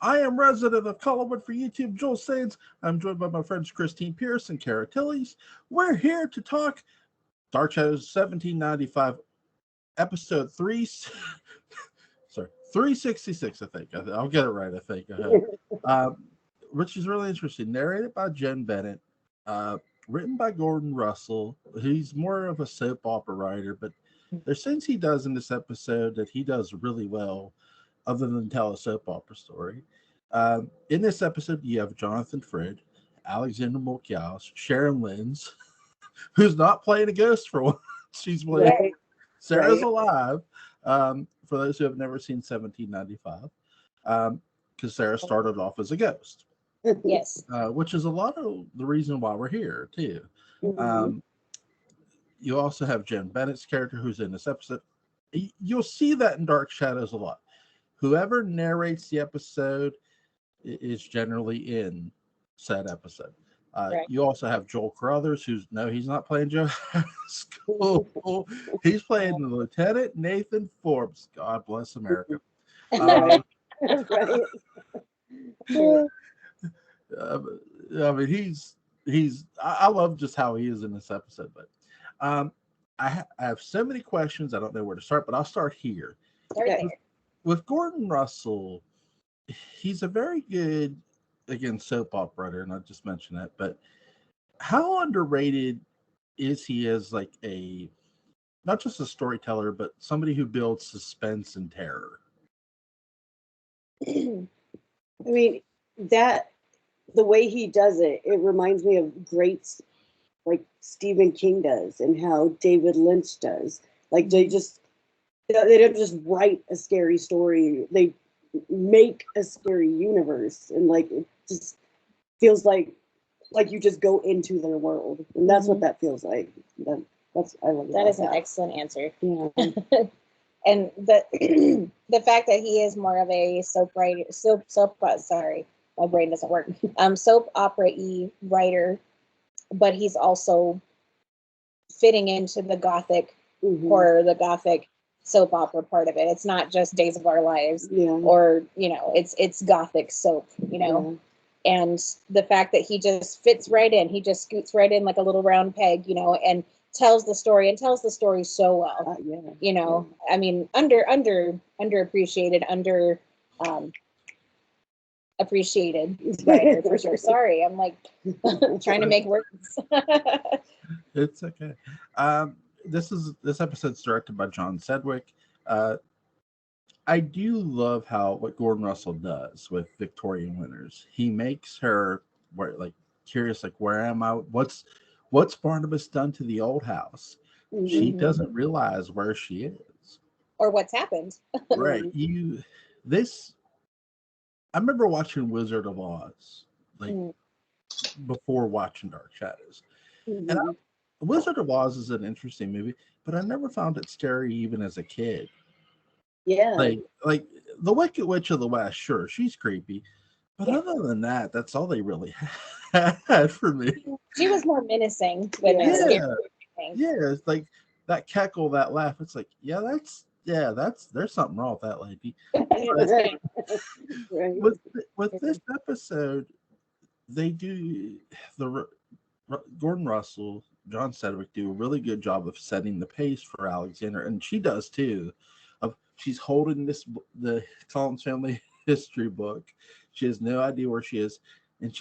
I am resident of Collinwood for YouTube, Joel Sains. I'm joined by my friends Christine Pierce and Cara Tillitz. We're here to talk Dark Shadows 1795, episode 366, I think. I'll get it right, I think. Which is really interesting. Narrated by Jen Bennett, written by Gordon Russell. He's more of a soap opera writer, but there's things he does in this episode that he does really well, other than tell a soap opera story. In this episode, you have Jonathan Frid, Alexander Molkias, Sharon Linz, who's not playing a ghost for once. She's playing Sarah's alive. For those who have never seen 1795, because Sarah started off as a ghost. Yes. Which is a lot of the reason why we're here, too. Mm-hmm. You also have Jen Bennett's character who's in this episode. You'll see that in Dark Shadows a lot. Whoever narrates the episode is generally in said episode. You also have Joel Carruthers, he's not playing Joe Haskell. He's playing the Lieutenant Nathan Forbes. God bless America. I mean, I love just how he is in this episode. But I have so many questions. I don't know where to start, but I'll start here. With Gordon Russell, he's a very good, again, soap opera writer, and I just mentioned that, but how underrated is he as like not just a storyteller, but somebody who builds suspense and terror? I mean, the way he does it reminds me of greats like Stephen King does and how David Lynch does. Like they don't just write a scary story, they make a scary universe, and like it just feels like you just go into their world, and that's what that feels like. I love that. Is an excellent answer. Yeah. And the fact that he is more of a soap sorry, my brain doesn't work. Soap opera-y writer, but he's also fitting into the gothic horror, the gothic soap opera part of it. It's not just Days of Our Lives, or it's gothic soap, and the fact that he just fits right in, he just scoots right in like a little round peg, and tells the story so well. I mean, underappreciated, appreciated writer for sure. Sorry, I'm like trying to make words. It's okay. This episode's directed by John Sedgwick. I do love what Gordon Russell does with Victorian winters. He makes her curious, like, where am I? What's Barnabas done to the old house? Mm-hmm. She doesn't realize where she is or what's happened. Right. I remember watching Wizard of Oz before watching Dark Shadows, and Wizard of Oz is an interesting movie, but I never found it scary even as a kid. Yeah. Like the Wicked Witch of the West, sure, she's creepy. But other than that, that's all they really had for me. She was more menacing than scary. Yeah, it's like that cackle, that laugh. It's like, there's something wrong with that lady. With this episode, they do Gordon Russell, John Sedgwick do a really good job of setting the pace for Alexander, and she does too. She's holding the Collins family history book. She has no idea where she is, and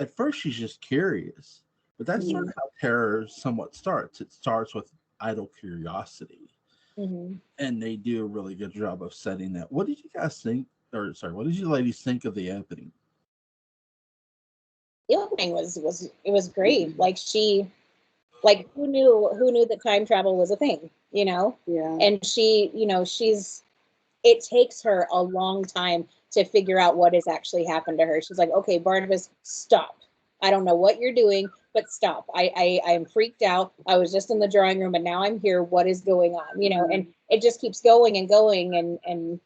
at first she's just curious. But that's sort of how terror somewhat starts. It starts with idle curiosity, and they do a really good job of setting that. What did you guys think? What did you ladies think of the opening? The opening was great. Like who knew that time travel was a thing, Yeah. And she, it takes her a long time to figure out what has actually happened to her. She's like, okay, Barnabas, stop. I don't know what you're doing, but stop. I'm freaked out. I was just in the drawing room and now I'm here. What is going on? And it just keeps going and going. And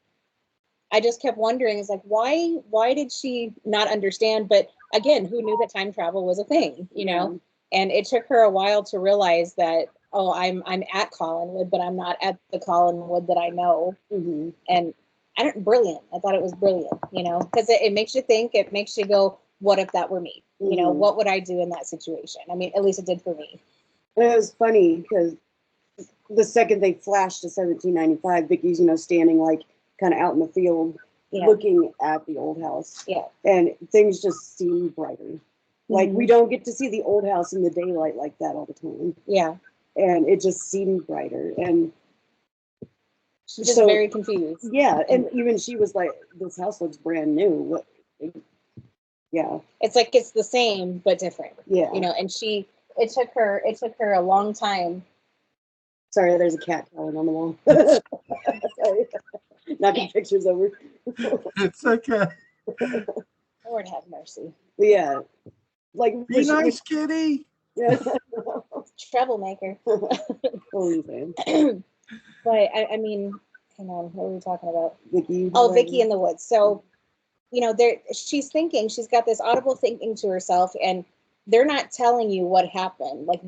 I just kept wondering, it's like, why did she not understand? But again, who knew that time travel was a thing, And it took her a while to realize that, I'm at Collinwood, but I'm not at the Collinwood that I know. And brilliant. I thought it was brilliant, you know, because it makes you think. It makes you go, what if that were me? You know, what would I do in that situation? I mean, at least it did for me. And it was funny because the second they flashed to 1795, Vicky's, you know, standing like kind of out in the field, looking at the old house. Yeah. And things just seem brighter. Like we don't get to see the old house in the daylight like that all the time. Yeah. And it just seemed brighter. And she's just very confused. Yeah. And even she was like, this house looks brand new. What? Yeah. It's like it's the same but different. Yeah. You know, and it took her a long time. Sorry, there's a cat crawling on the wall. Sorry. Knocking pictures over. It's okay. Lord have mercy. Yeah. Like be nice, kitty. Yeah. Troublemaker. But I mean, hang on, what were we talking about? Vicky. Oh, Vicky in the woods. So, you know, she's thinking, she's got this audible thinking to herself, and they're not telling you what happened. Like,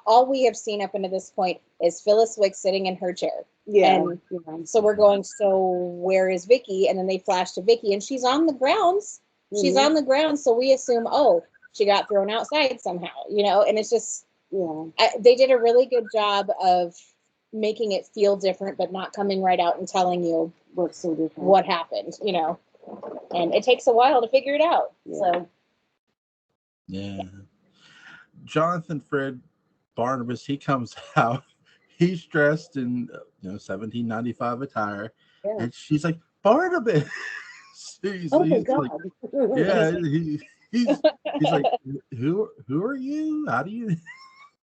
all we have seen up until this point is Phyllis Wick sitting in her chair. Yeah. And so we're going, so where is Vicky? And then they flash to Vicky, and she's on the grounds. She's on the ground. So we assume, oh, she got thrown outside somehow, you know, and it's just, they did a really good job of making it feel different, but not coming right out and telling you what's so different, what happened, you know, and it takes a while to figure it out. So. Yeah. Jonathan Fred Barnabas, he comes out, he's dressed in 1795 attire, and she's like, Barnabas. He's my God. Like, yeah, he's like, who are you? How do you?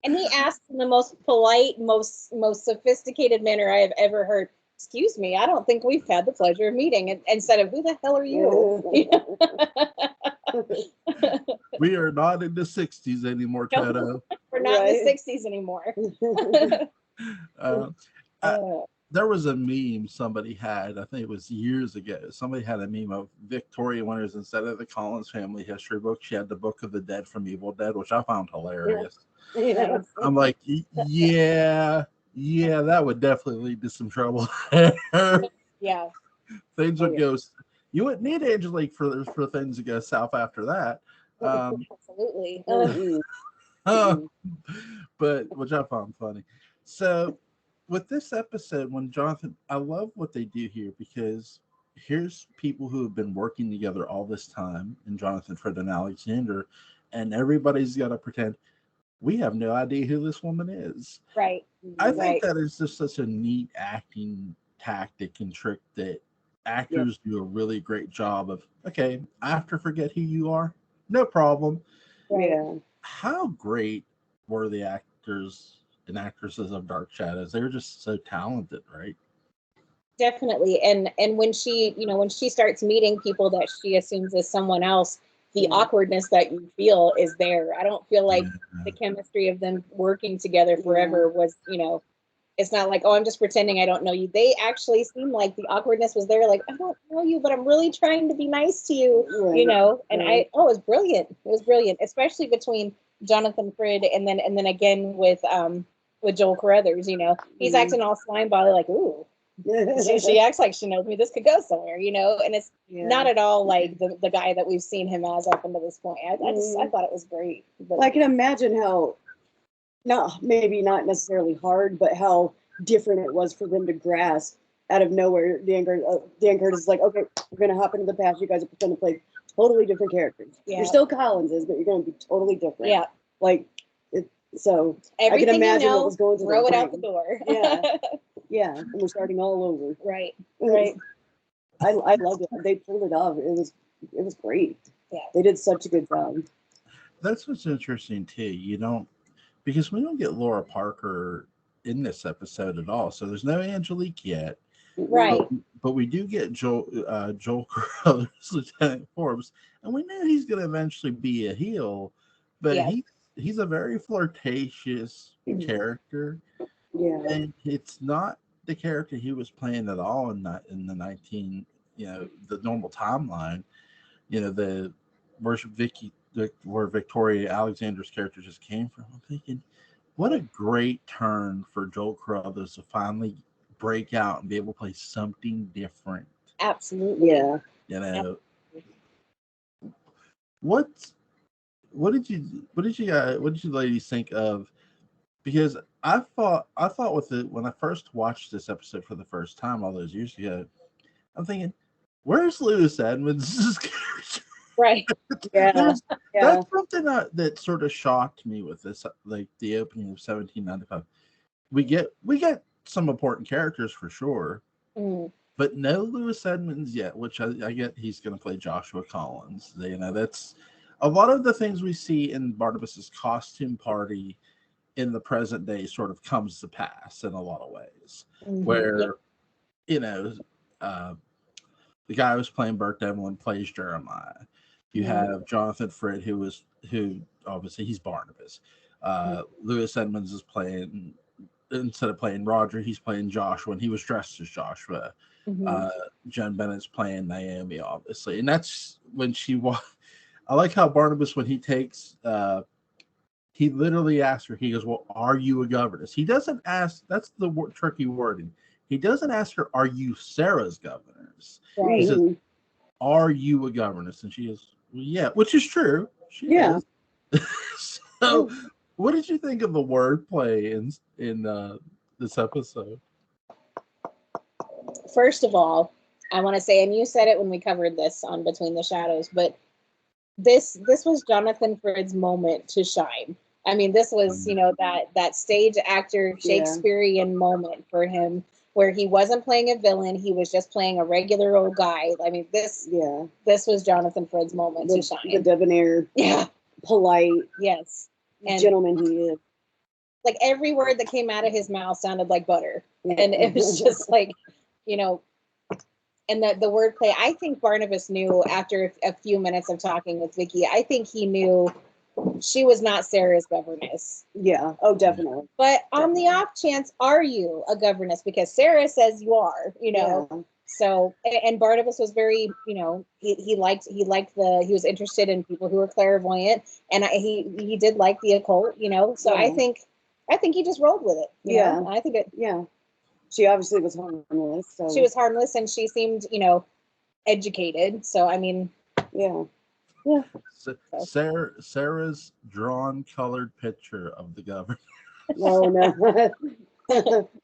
And he asks in the most polite, most sophisticated manner I have ever heard. Excuse me, I don't think we've had the pleasure of meeting. And instead of, who the hell are you? We are not in the 60s anymore, Toto. We're not in the 60s anymore. There was a meme somebody had, I think it was years ago. Somebody had a meme of Victoria Winters, instead of the Collins family history book, she had the Book of the Dead from Evil Dead, which I found hilarious. Yeah. I'm like, yeah, that would definitely lead to some trouble. Yeah. Things would go. You wouldn't need Angelique for things to go south after that. Absolutely. But which I found funny. So with this episode, when Jonathan, I love what they do here, because here's people who have been working together all this time, and Jonathan, Fred, and Alexander, and everybody's got to pretend we have no idea who this woman is. Right. I think that is just such a neat acting tactic and trick that actors do a really great job of. Okay, I have to forget who you are. No problem. Yeah. How great were the actors and actresses of Dark Shadows? They were just so talented, right? Definitely. And when she starts meeting people that she assumes is someone else, the awkwardness that you feel is there. I don't feel like the chemistry of them working together forever was, it's not like, oh, I'm just pretending I don't know you. They actually seem like the awkwardness was there. Like, I don't know you, but I'm really trying to be nice to you, and it was brilliant. It was brilliant, especially between Jonathan Frid and then again with Joel Carruthers, he's acting all slimebally, like, ooh, she acts like she knows me. This could go somewhere, and it's not at all like the guy that we've seen him as up until this point. I thought it was great. But I can imagine how, maybe not necessarily hard, but how different it was for them to grasp out of nowhere. Dan Curtis is like, okay, we're gonna hop into the past. You guys are going to play totally different characters. Yeah. You're still Collinses, but you're going to be totally different. Yeah, so everything, I can imagine what was going through. Throw it out the door. Yeah, and we're starting all over. Right. I loved it. They pulled it off. It was great. Yeah, they did such a good job. That's what's interesting too. Because we don't get Laura Parker in this episode at all. So there's no Angelique yet. Right. But we do get Joel Carruthers, Lieutenant Forbes, and we know he's going to eventually be a heel, but he's a very flirtatious character. Yeah. And it's not the character he was playing at all in the 19, the normal timeline, where Victoria Alexander's character just came from. I'm thinking, what a great turn for Joel Carruthers to finally break out and be able to play something different. Absolutely. Yeah. You know, what did you ladies think of? Because I thought with it when I first watched this episode for the first time all those years ago, I'm thinking, where's Lewis Edmonds' character? Right. Yeah. That's something that sort of shocked me with this, like the opening of 1795. We get some important characters for sure, but no Lewis Edmonds yet, which I get he's going to play Joshua Collins. You know, that's a lot of the things we see in Barnabas's costume party in the present day sort of comes to pass in a lot of ways, where you know, the guy who's playing Burt Devlin plays Jeremiah. You have Jonathan Fritt, who obviously he's Barnabas. Lewis Edmonds is playing, instead of playing Roger, he's playing Joshua, and he was dressed as Joshua. Jen Bennett's playing Naomi, obviously, and that's when I like how Barnabas, when he takes, he literally asks her, he goes, well, are you a governess? He doesn't ask, that's the tricky wording. He doesn't ask her, are you Sarah's governess? Right. He says, are you a governess? And she goes, well, yeah, which is true. She is. So, what did you think of the wordplay in this episode? First of all, I want to say, and you said it when we covered this on Between the Shadows, but this was Jonathan Fritt's moment to shine. I mean, this was, you know, that stage actor Shakespearean moment for him, where he wasn't playing a villain, he was just playing a regular old guy. I mean, this was Jonathan Fritt's moment to shine. The debonair, polite, and gentleman he is. Like every word that came out of his mouth sounded like butter, and it was just like, you know. And the wordplay, I think Barnabas knew after a few minutes of talking with Vicky, I think he knew she was not Sarah's governess. Yeah. Oh, definitely. But on the off chance, are you a governess? Because Sarah says you are, you know. Yeah. So, and Barnabas was very, you know, he was interested in people who were clairvoyant, and he did like the occult, you know. So I think he just rolled with it. You know? I think it. Yeah. She obviously was harmless. So. She was harmless, and she seemed, you know, educated. So I mean, yeah. Sarah's drawn colored picture of the governor. Oh no!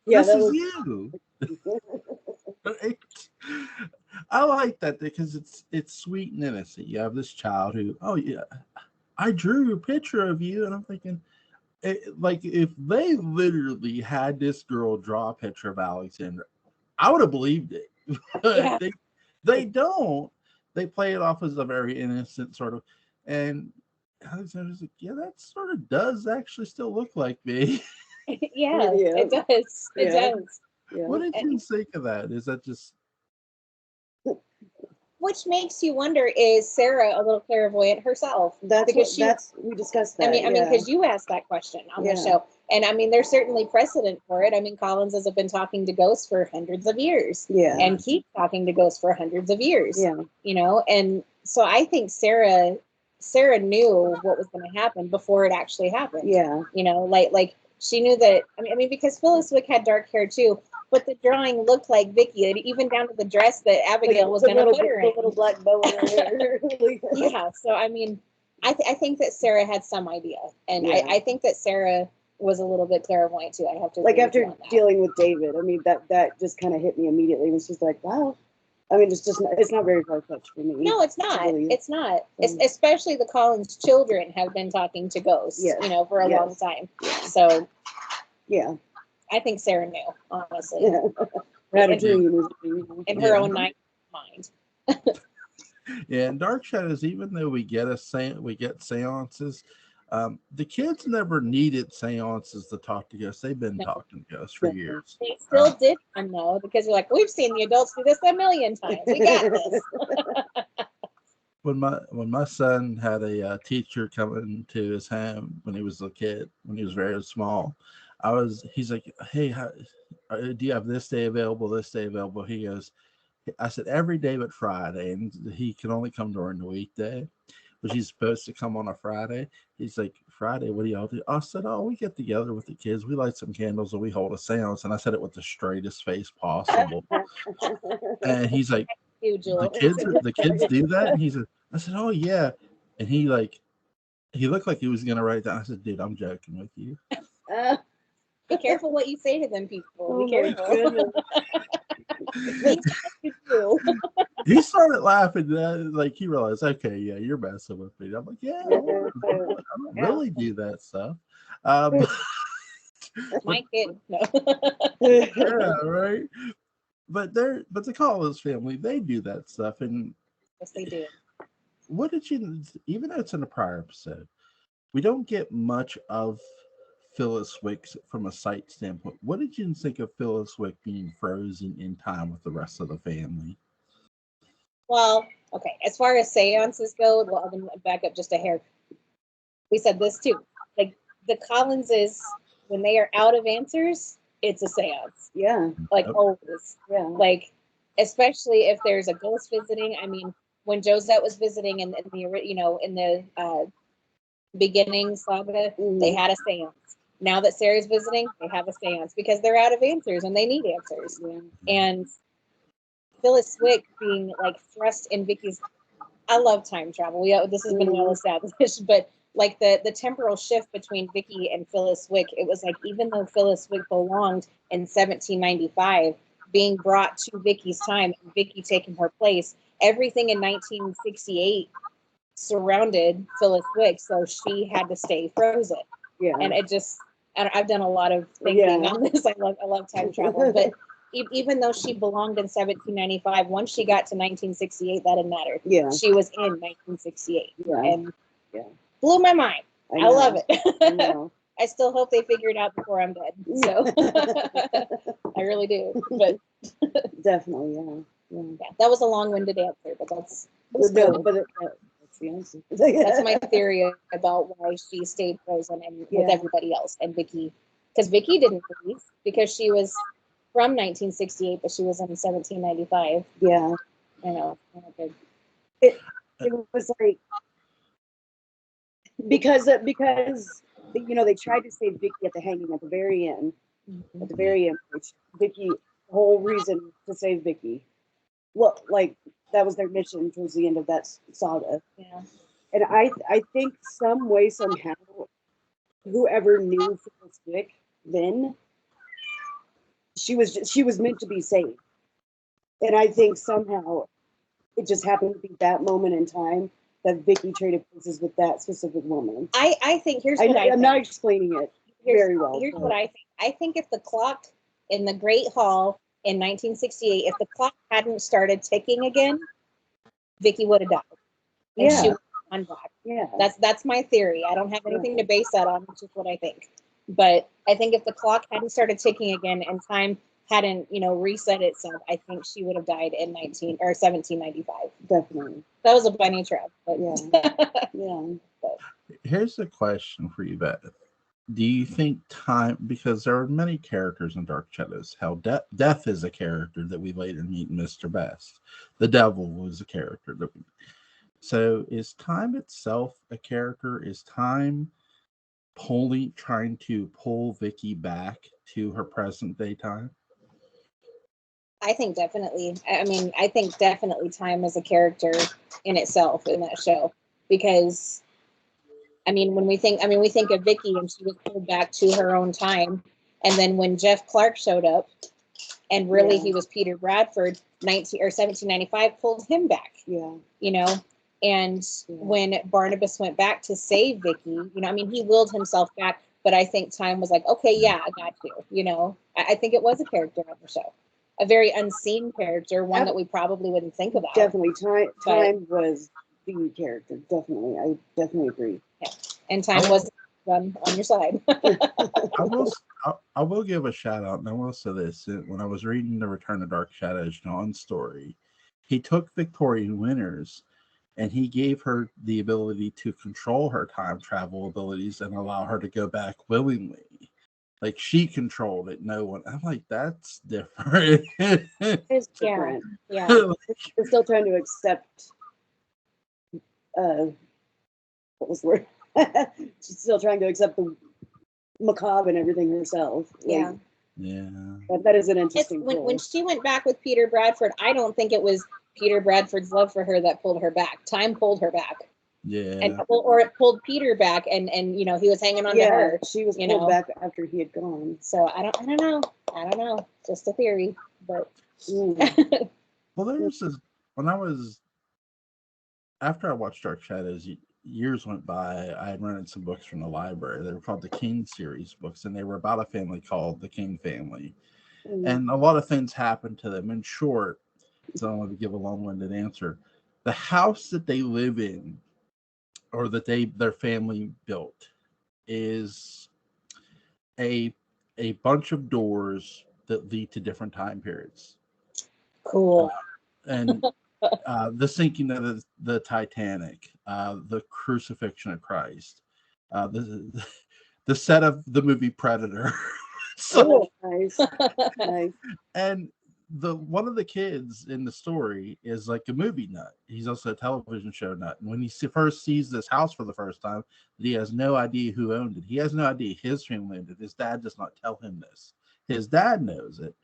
This is you. Right? I like that because it's sweet and innocent. You have this child who, oh yeah, I drew a picture of you, and I'm thinking, like, if they literally had this girl draw a picture of Alexander, I would have believed it. Yeah. They don't. They play it off as a very innocent sort of, and Alexander's like, yeah, that sort of does actually still look like me. Yeah, it does. It does. Yeah. What did you think of that? Is that just... Which makes you wonder, is Sarah a little clairvoyant herself? We discussed that. I mean, because you asked that question on the show, and I mean, there's certainly precedent for it. I mean, Collins has been talking to ghosts for hundreds of years, and keeps talking to ghosts for hundreds of years, you know. And so I think Sarah knew what was going to happen before it actually happened. Yeah, you know, like she knew that. I mean, because Phyllis Wick had dark hair too. But the drawing looked like Vicky, even down to the dress that Abigail was going to put her in. The little black bow in her hair. Yeah, so I mean, I think that Sarah had some idea. And I think that Sarah was a little bit clairvoyant too. I have to after dealing with David, I mean, that just kind of hit me immediately. It was just like, wow. I mean, it's not very far-fetched for me. No, it's not. It's not. Especially the Collins children have been talking to ghosts, you know, for a long time. So, yeah. I think Sarah knew, honestly. Yeah. In her own mind. Yeah, in Dark Shadows, even though we get seances, the kids never needed seances to talk to ghosts. They've been talking to ghosts for years. They still did one though, because you're like, we've seen the adults do this a million times. We got this. When my son had a teacher coming to his home when he was a kid, when he was very small, he's like, hey, do you have this day available, this day available? He goes, I said, every day but Friday, and he can only come during the weekday. but she's supposed to come on a Friday. He's like, Friday, what do y'all do? I said, oh, we get together with the kids. We light some candles and we hold a seance. And I said it with the straightest face possible. And he's like, the kids do that? And I said, oh, yeah. And he looked like he was going to write it down. I said, dude, I'm joking with you. Be careful what you say to them people. Be careful. He started laughing. Like he realized, okay, yeah, you're messing with me. I'm like, yeah, I don't really do that stuff. My kid, no. Yeah, right. But the Collins family, they do that stuff, and yes, they do. What did you? Even though it's in a prior episode, we don't get much of Phyllis Wick from a sight standpoint. What did you think of Phyllis Wick being frozen in time with the rest of the family? Well, okay. As far as seances go, well, I'm going to back up just a hair. We said this too. Like the Collinses, when they are out of answers, it's a seance. Yeah. Like always. Yeah. Like, especially if there's a ghost visiting. I mean, when Josette was visiting in the beginning saga, they had a seance. Now that Sarah's visiting, they have a seance because they're out of answers and they need answers. Yeah. And Phyllis Wick being like thrust in Vicky's. I love time travel. This has been well established, but like the temporal shift between Vicky and Phyllis Wick, it was like even though Phyllis Wick belonged in 1795, being brought to Vicky's time and Vicky taking her place, everything in 1968 surrounded Phyllis Wick, so she had to stay frozen. Yeah, and it just I've done a lot of thinking on this. I love time travel, but even though she belonged in 1795, once she got to 1968, that didn't matter. Yeah, she was in 1968, and blew my mind. I love it. I still hope they figure it out before I'm dead. So I really do. But definitely, yeah. That was a long-winded answer, but that's cool. That's the answer. That's my theory about why she stayed frozen and with everybody else, and Vicky, because Vicky didn't leave because she was from 1968, but she was in 1795. Yeah, you know, it was like because they tried to save Vicky at the hanging at the very end. Mm-hmm. At the very end, which Vicky, the whole reason to save Vicky, well, like that was their mission towards the end of that saga. Yeah, and I think some way somehow, whoever knew Phyllis Wick then, she was meant to be saved, and I think somehow it just happened to be that moment in time that Vicky traded places with that specific woman. I think I'm not explaining it very well. Here's what I think. I think if the clock in the Great Hall in 1968, if the clock hadn't started ticking again, Vicky would have died. And she would have gone back. Yeah. That's my theory. I don't have anything to base that on, which is what I think. But I think if the clock hadn't started ticking again and time hadn't, reset itself, I think she would have died in 1795. Definitely. That was a bunny trap. But yeah. Here's a question for you, Beth. Do you think time, because there are many characters in Dark Shadows, how Death is a character that we later meet in Mr. Best. The Devil was a character that we. So is time itself a character? Is time trying to pull Vicky back to her present day time? I think definitely. I think definitely time is a character in itself in that show, because when we think of Vicky and she was pulled back to her own time, and then when Jeff Clark showed up, and really he was Peter Bradford, 1795 pulled him back. Yeah, and when Barnabas went back to save Vicky, he willed himself back, but I think time was like, okay, yeah, I got you. I think it was a character on the show, a very unseen character, one that we probably wouldn't think about. Definitely, time was the character. Definitely, I definitely agree. Yeah, and time was on your side. I will give a shout out, and I will say this: when I was reading the Return of Dark Shadows John's story, he took Victorian Winters, and he gave her the ability to control her time travel abilities and allow her to go back willingly. Like she controlled it, no one. I'm like, that's different. It's different. Yeah. We're still trying to accept what was the word? She's still trying to accept the macabre and everything herself. Yeah. Yeah. That is an interesting when she went back with Peter Bradford, I don't think it was Peter Bradford's love for her that pulled her back. Time pulled her back. Yeah. And or it pulled Peter back, and he was hanging on to her. She was pulled back after he had gone. So I don't know. Just a theory, but well, there's this after I watched Dark Shadows, years went by. I had rented some books from the library. They were called the King series books, and they were about a family called the King family. And a lot of things happened to them. In short, so I don't want to give a long-winded answer. The house that they live in, or that their family built, is a bunch of doors that lead to different time periods. Cool. And the sinking of the Titanic, the crucifixion of Christ, the set of the movie Predator. So nice. And one of the kids in the story is like a movie nut. He's also a television show nut. And when he first sees this house for the first time, he has no idea who owned it. He has no idea his family owned it. His dad does not tell him this. His dad knows it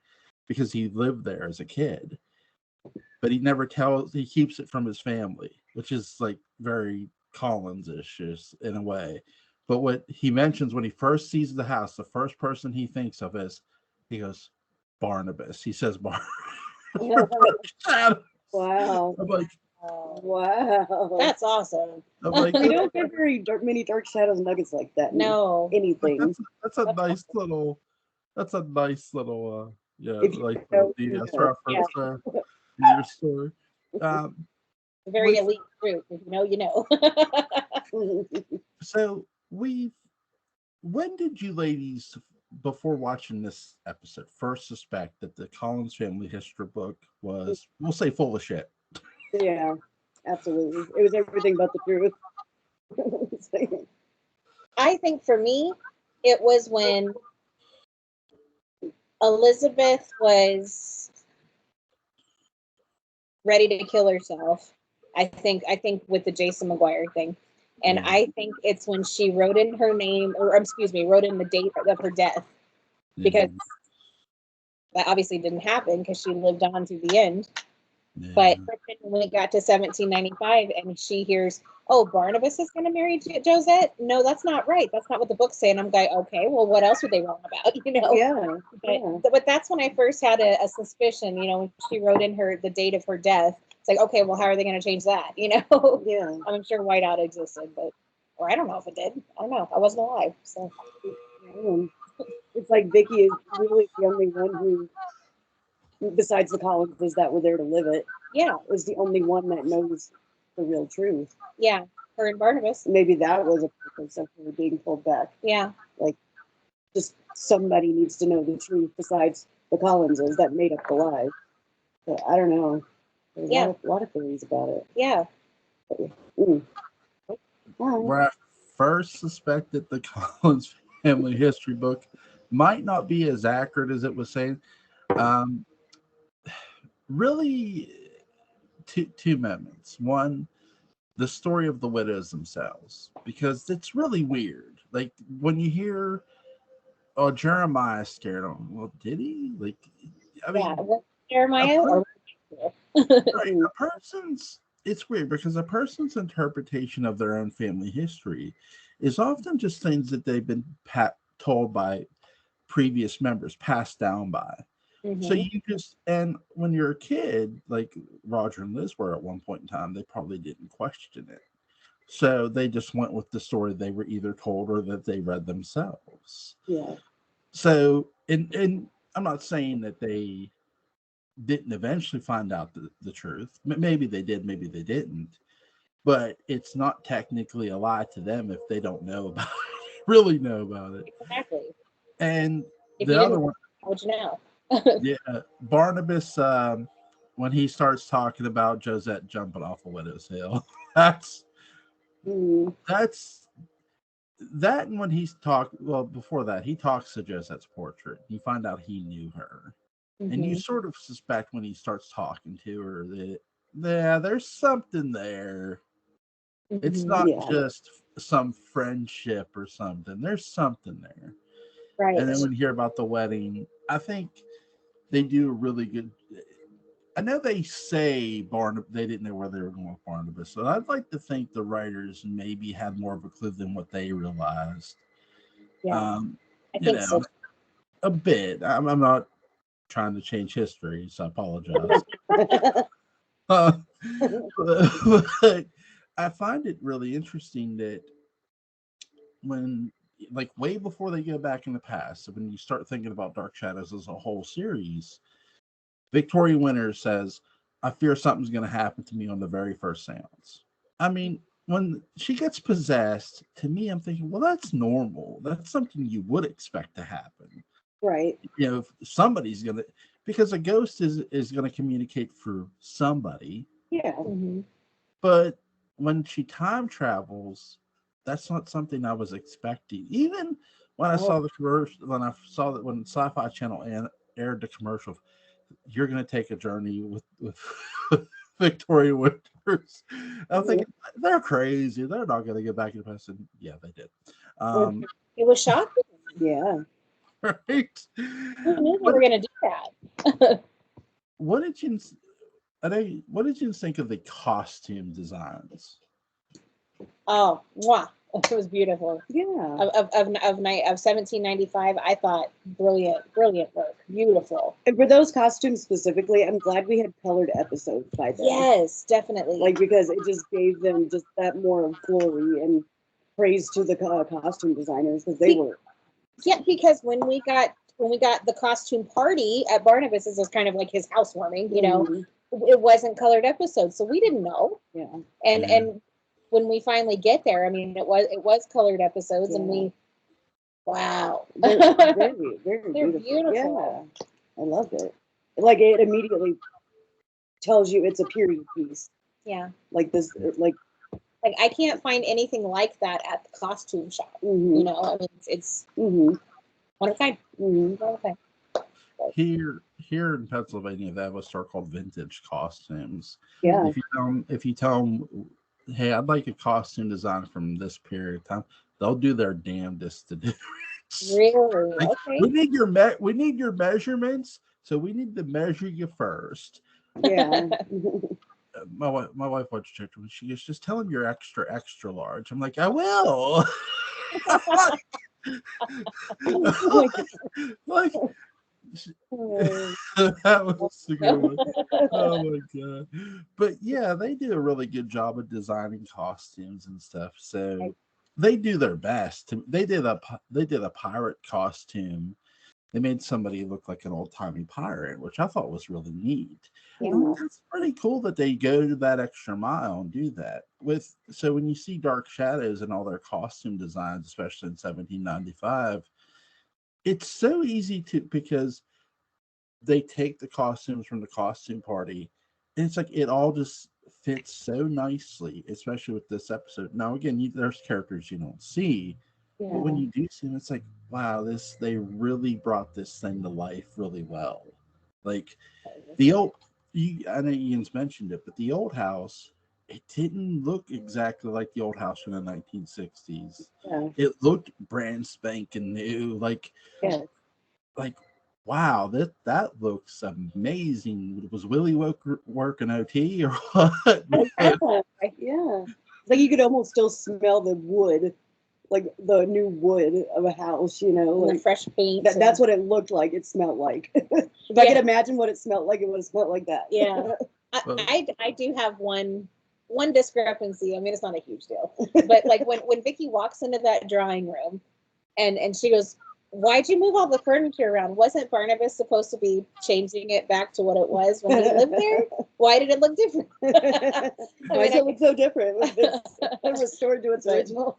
because he lived there as a kid, but he never tells. He keeps it from his family, which is like very Collins-ish in a way. But what he mentions when he first sees the house, the first person he thinks of is, he goes, Barnabas. He says Barnabas. Wow. I'm like, wow. That's awesome. I'm like, you don't get many Dark Shadows nuggets like that. No. Anything. That's a nice little yeah, If you like know, the first year story. Very elite group. If you know, you know. So when did you ladies, before watching this episode, first suspect that the Collins family history book was, we'll say, full of shit? Yeah, absolutely. It was everything but the truth. I think for me, it was when Elizabeth was ready to kill herself. I think with the Jason McGuire thing. And I think it's when she wrote in her name, or excuse me, wrote in the date of her death, because that obviously didn't happen because she lived on to the end. Yeah. But when it got to 1795 and she hears, oh, Barnabas is going to marry Josette? No, that's not right. That's not what the books say. And I'm like, okay, well, what else were they wrong about? Yeah. But that's when I first had a suspicion, when she wrote in the date of her death. It's like, okay, well, how are they going to change that? Yeah. I'm sure whiteout existed, or I don't know if it did. I don't know. I wasn't alive. So it's like Vicky is really the only one who, besides the Collinses that were there to live it, is the only one that knows the real truth. Yeah, her and Barnabas. Maybe that was a purpose of her being pulled back. Yeah. Like, just somebody needs to know the truth besides the Collinses that made up the lie. But I don't know. There's a lot of theories about it. Yeah. Where I first suspected the Collins family history book might not be as accurate as it was saying. Really, two moments. One, the story of the widows themselves, because it's really weird. Like when you hear, oh, Jeremiah scared him. Well, did he? Like, I mean, Jeremiah. It's weird because a person's interpretation of their own family history is often just things that they've been told by previous members, passed down by. So you and when you're a kid, like Roger and Liz were at one point in time, they probably didn't question it. So they just went with the story they were either told or that they read themselves. Yeah. So, and I'm not saying that they didn't eventually find out the truth. Maybe they did, maybe they didn't. But it's not technically a lie to them if they don't know about it, really know about it. Exactly. And if the other one, how would you know? Barnabas, when he starts talking about Josette jumping off a widow's hill, that's that. And when he's before that, he talks to Josette's portrait. You find out he knew her. And you sort of suspect when he starts talking to her that, there's something there. It's not just some friendship or something. There's something there. Right. And then when you hear about the wedding, I think they do a really good. I know they say Barnabas, they didn't know where they were going with Barnabas. So I'd like to think the writers maybe had more of a clue than what they realized. Yeah. I You think know, so. a bit. I'm not trying to change history, so I apologize. But I find it really interesting that when, like, way before they go back in the past, so when you start thinking about Dark Shadows as a whole series, Victoria Winters says, I fear something's going to happen to me on the very first seance. I mean, when she gets possessed, to me, I'm thinking, well, that's normal. That's something you would expect to happen. Right. You know, if somebody's going to, because a ghost is going to communicate through somebody. Yeah. Mm-hmm. But when she time travels, that's not something I was expecting. Even when I saw the commercial, when I saw that when Sci-Fi Channel aired the commercial, you're going to take a journey with Victoria Winters. I'm thinking they're crazy. They're not going to get back in the past. And yeah, they did. It was shocking. Yeah. Right. Who knew they were going to do that? What did you think of the costume designs? Oh, wow. It was beautiful. Yeah. Of 1795, I thought brilliant work, beautiful. And for those costumes specifically, I'm glad we had colored episodes by then. Yes, definitely. Like, because it just gave them just that more of glory and praise to the costume designers, because they were. Yeah, because when we got the costume party at Barnabas's, was kind of like his housewarming, you know, it wasn't colored episodes, so we didn't know. Yeah. And when we finally get there, I mean, it was colored episodes, and we, wow, They're very, very they're beautiful. beautiful. Yeah, I loved it. Like, it immediately tells you it's a period piece. Yeah. Like this, like I can't find anything like that at the costume shop. You know, I mean, it's one of a kind. One of a kind. Here in Pennsylvania, they have a store called Vintage Costumes. Yeah. If you tell them, hey, I'd like a costume design from this period of time, they'll do their damnedest to do it. Really? Like, Okay. we need your measurements, so we need to measure you first. Yeah. My wife watched it. She goes, just tell him you're extra large. I'm like, I will. like that was a good one. Oh my god! But yeah, they do a really good job of designing costumes and stuff. So they do their best. They did a pirate costume. They made somebody look like an old timey pirate, which I thought was really neat. Yeah. That's pretty cool that they go to that extra mile and do that. So when you see Dark Shadows and all their costume designs, especially in 1795, it's so easy because they take the costumes from the costume party, and it's like it all just fits so nicely, especially with this episode. Now, again, there's characters you don't see, but when you do see them, it's like, wow, they really brought this thing to life really well. Like I know Ian's mentioned it, but the old house, it didn't look exactly like the old house from the 1960s. Yeah. It looked brand spanking new, like wow, that looks amazing. Was Willie working OT or what? Yeah. Like, you could almost still smell the wood, like the new wood of a house, you know, like like fresh paint. That's what it looked like. It smelled like. If I could imagine what it smelled like, it would have smelled like that. Yeah. I do have one discrepancy. I mean, it's not a huge deal, but like when Vicky walks into that drawing room, and she goes, "Why'd you move all the furniture around? Wasn't Barnabas supposed to be changing it back to what it was when he lived there? Why did it look different?" Why does it look so different? It's restored to its original.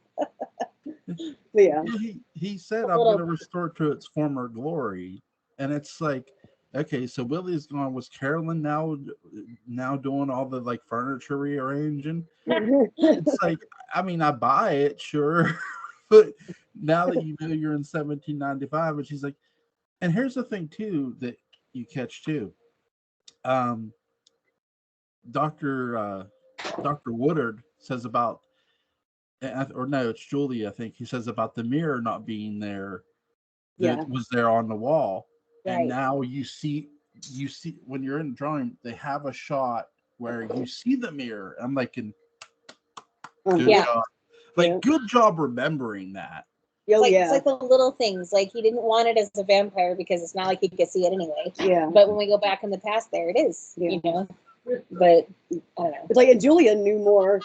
Yeah. He said, "I'm going to restore it to its former glory," and it's like, okay, so Willie's gone. Was Carolyn now doing all the like furniture rearranging? It's like, I mean, I buy it, sure, but now that you know you're in 1795, and she's like, and here's the thing too that you catch too. Dr. Woodard says about or no, it's Julie. I think he says about the mirror not being there. Yeah. That was there on the wall, and Right. now you see when you're in the drawing, they have a shot where you see the mirror. I'm like, good Yeah. job, good job remembering that. It's like the little things. Like he didn't want it as a vampire because it's not like he could see it anyway. Yeah. But when we go back in the past, there it is. You know. But I don't know. It's like, and Julia knew more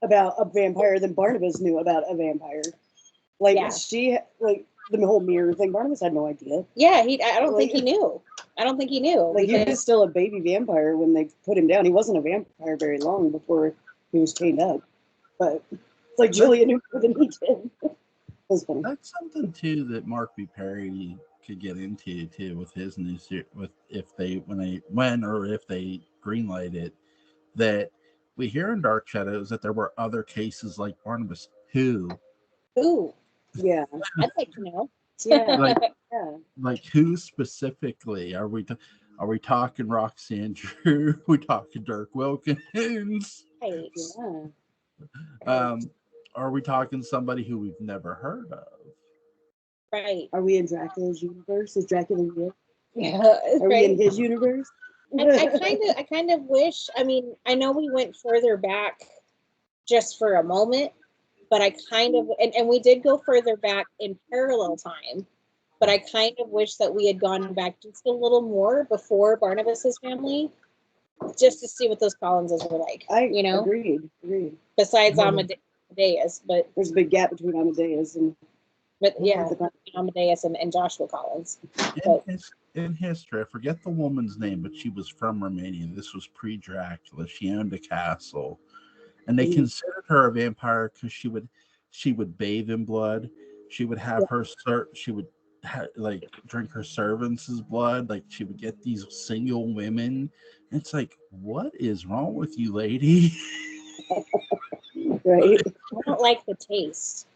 about a vampire than Barnabas knew about a vampire. Like she, like the whole mirror thing. Barnabas had no idea. Yeah, I don't think he knew. I don't think he knew. Like he was still a baby vampire when they put him down. He wasn't a vampire very long before he was chained up. But it's like Julia knew more than he did. That's funny. That's something too that Mark B. Perry could get into too with his new series. With if they greenlight it, that we hear in Dark Shadows that there were other cases like Barnabas. Who? Yeah, I'd like to know. Yeah, like who specifically are we? Are we talking Roxanne Drew? Are we talking Dirk Wilkins? Right. Yeah. Are we talking somebody who we've never heard of? Right. Are we in Dracula's universe? Is Dracula real? Yeah. Are we in his universe? I kind of wish. I mean, I know we went further back just for a moment, but I kind of and we did go further back in parallel time, but I kind of wish that we had gone back just a little more before Barnabas's family, just to see what those Collinses were like. Agreed. Besides Amadeus, but there's a big gap between Amadeus and. But yeah, Amadeus and Joshua Collins. In history, I forget the woman's name, but she was from Romania. This was pre-Dracula. She owned a castle, and they considered her a vampire because she would bathe in blood. She would have drink her servants' blood. Like she would get these single women. It's like, what is wrong with you, lady? Right. I don't like the taste.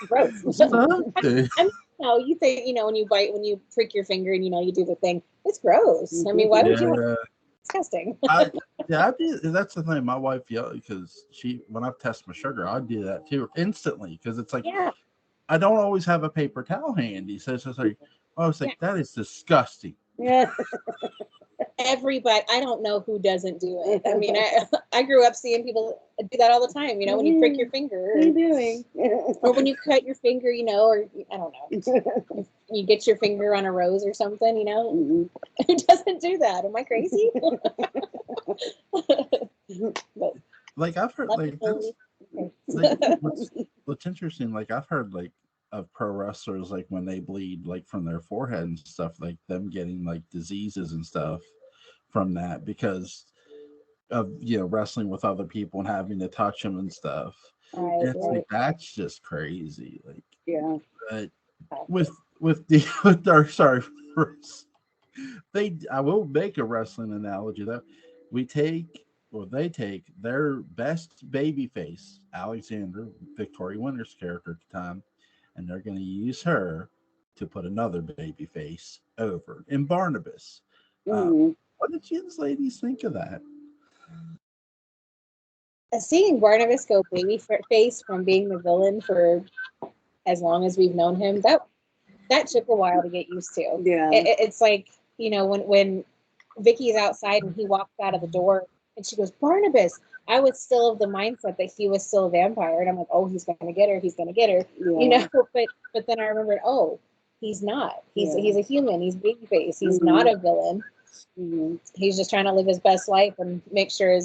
Gross. You think, when you bite, when you prick your finger and you do the thing, it's gross. I mean, why would you want disgusting? That's the thing. My wife yelled because when I test my sugar, I do that too instantly because it's like I don't always have a paper towel handy, so it's just like that is disgusting. Yeah. Everybody, I don't know who doesn't do it. I mean, I grew up seeing people do that all the time. When you prick your finger, what are you doing? Or when you cut your finger, or I don't know, you get your finger on a rose or something. Who doesn't do that? Am I crazy? Like I've heard, what's interesting. Like I've heard, of pro wrestlers, like when they bleed, like from their forehead and stuff, like them getting like diseases and stuff from that because of wrestling with other people and having to touch them and stuff. And it's like that's just crazy. Like but I will make a wrestling analogy that they take their best baby face, Alexander, Victoria Winter's character at the time, and they're going to use her to put another baby face over in Barnabas. What did you ladies think of that? Seeing Barnabas go baby face from being the villain for as long as we've known him, that took a while to get used to. Yeah, it's like when Vicky's outside and he walks out of the door and she goes, Barnabas. I was still of the mindset that he was still a vampire, and I'm like, oh, he's gonna get her. But then I remembered, oh, he's not. He's a human. He's babyface. He's not a villain. He's just trying to live his best life and make sure